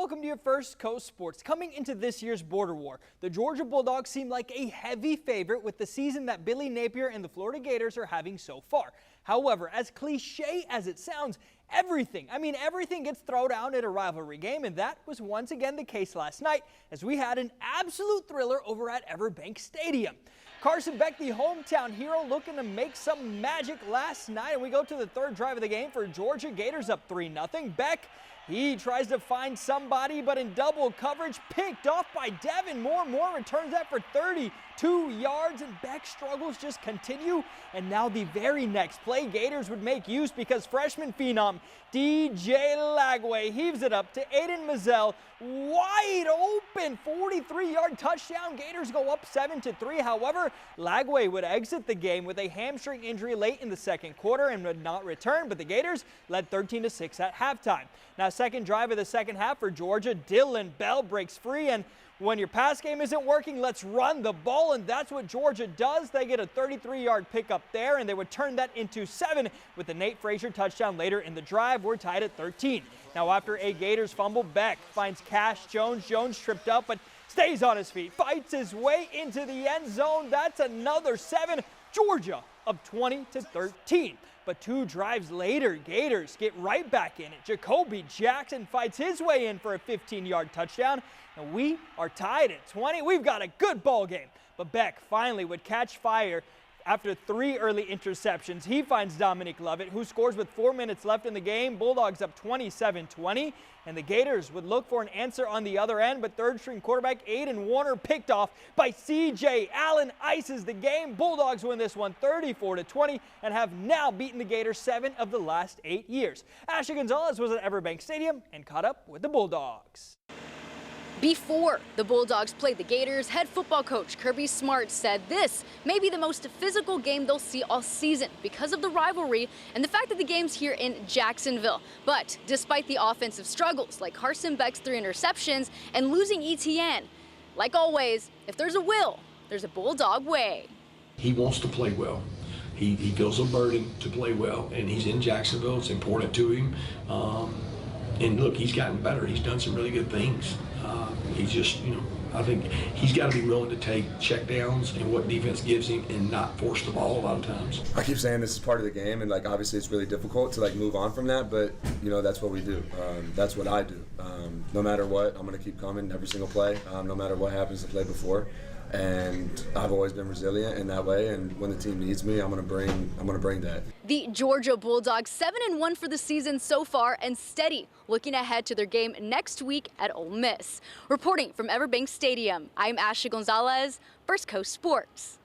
Welcome to your First Coast Sports. Coming into this year's border war, the Georgia Bulldogs seem like a heavy favorite with the season that Billy Napier and the Florida Gators are having so far. However, as cliche as it sounds, everything gets thrown out at a rivalry game, and that was once again the case last night as we had an absolute thriller over at Everbank Stadium. Carson Beck, the hometown hero, looking to make some magic last night, and we go to the third drive of the game for Georgia. Gators up 3-0. Beck, he tries to find somebody, but in double coverage, picked off by Devin Moore. Moore returns that for 32 yards, and Beck's struggles just continue. And now the very next play, Gators would make use because freshman phenom DJ Lagway heaves it up to Aiden Mazzell. Wide open, 43-yard touchdown. Gators go up 7-3. However, Lagway would exit the game with a hamstring injury late in the second quarter and would not return, but the Gators led 13-6 at halftime. Now, second drive of the second half for Georgia, Dylan Bell breaks free, and when your pass game isn't working, let's run the ball, and that's what Georgia does. They get a 33-yard pickup there, and they would turn that into 7 with the Nate Frazier touchdown later in the drive. We're tied at 13. Now, after a Gators fumble, Beck finds Cash Jones. Jones tripped up, but stays on his feet, fights his way into the end zone. That's another 7. Georgia up 20-13. But 2 drives later, Gators get right back in it. Jacoby Jackson fights his way in for a 15-yard touchdown, and we are tied at 20. We've got a good ball game. But Beck finally would catch fire after 3 early interceptions. He finds Dominic Lovett, who scores with 4 minutes left in the game. Bulldogs up 27-20, and the Gators would look for an answer on the other end, but third-string quarterback Aiden Warner picked off by C.J. Allen ices the game. Bulldogs win this one 34-20 and have now beaten the Gators 7 of the last 8 years. Ashley Gonzalez was at Everbank Stadium and caught up with the Bulldogs. Before the Bulldogs played the Gators, head football coach Kirby Smart said this may be the most physical game they'll see all season because of the rivalry and the fact that the game's here in Jacksonville. But despite the offensive struggles like Carson Beck's 3 interceptions and losing Etienne, like always, if there's a will, there's a Bulldog way. He wants to play well. He feels a burden to play well, and he's in Jacksonville. It's important to him. And look, he's gotten better. He's done some really good things. He's just, I think he's got to be willing to take checkdowns and what defense gives him and not force the ball a lot of times. I keep saying this is part of the game, and obviously it's really difficult to move on from that, but that's what we do. That's what I do. No matter what, I'm going to keep coming every single play, no matter what happens the play before. And I've always been resilient in that way, and when the team needs me, I'm going to bring that. The Georgia Bulldogs 7-1 for the season so far and steady, looking ahead to their game next week at Ole Miss. Reporting from Everbank Stadium, I'm Ashley Gonzalez, First Coast Sports.